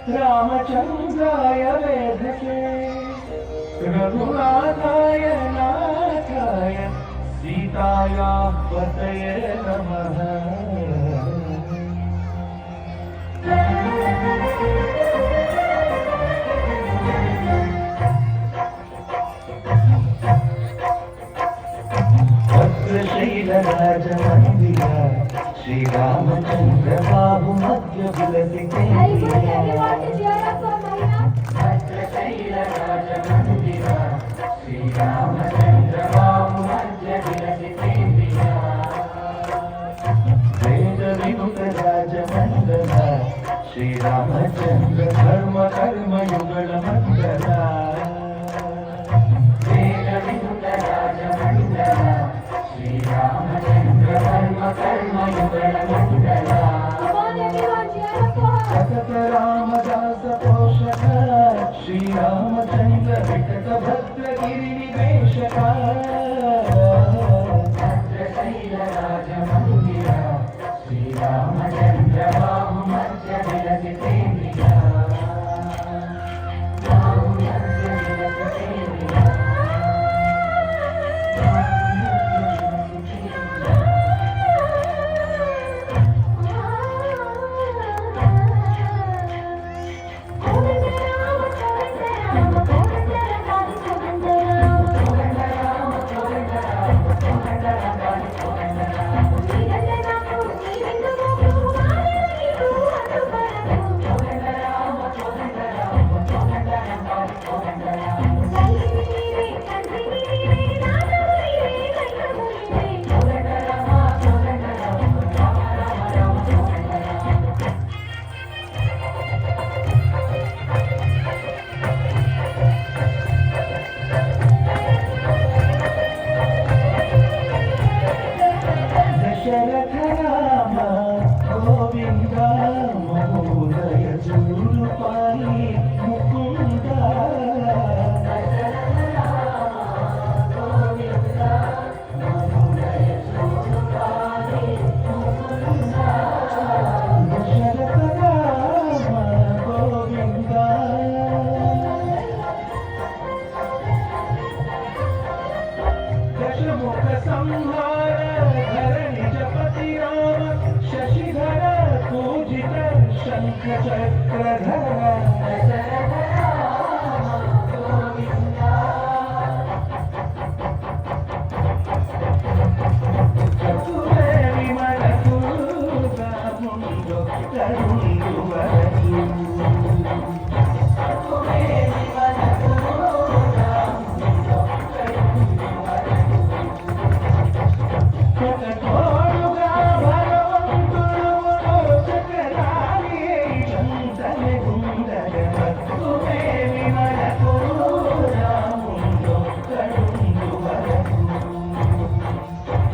रामचन्द्राय वेधसे रघुनाथाय नाथाय सीतायाः पतये नमः। भद्रशैलराजमन्दिर श्रीरामचन्द्र बाबु मध्य विलसिते। भद्रशैलराजमन्दिर श्रीरामचन्द्र बाबु मध्य विलसिते। वेदविमुख राजमण्डल श्रीरामचन्द्र धर्म कर्मयुगल मण्डल। वेदविमुख राजमण्डल श्रीरामचन्द्र धर्म कर्मयुगल मण्डल। सतत रामदास पोषक श्रीरामचन्द्र विकट भद्रगिरि निवेशक। भद्रशैलराजमन्दिर श्रीरामचन्द्र बाहु मध्य विलसिते। दशरथ राम गोविंद महोदय जूरुपाई मुकुंद। दशरथ राम गोविंद महोदय जूरुपाई मुकुंद। दशरथ राम गोविंद दशमुख संहार शशिधर पूजित शंख चक्रधर। दशरथ राम गोविंद चतुरे विमल पूर्व मुंडो तरुंडु वरदु।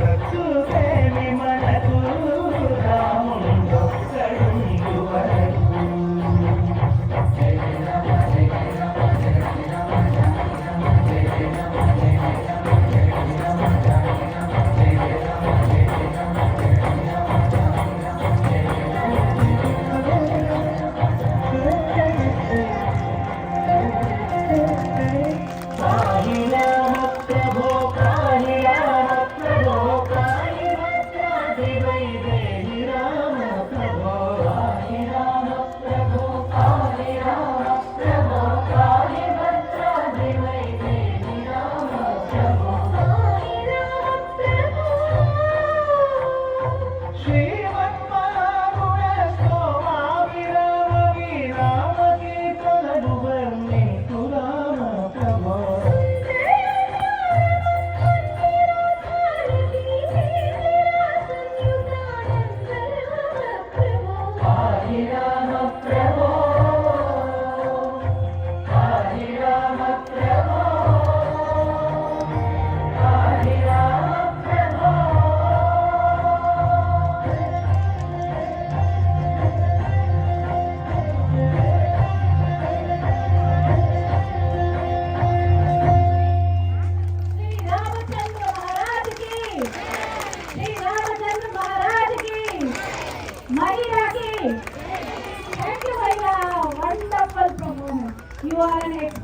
चतुरे विमल पूर्व मुंडो तरुंडु वरदु। You are an expert.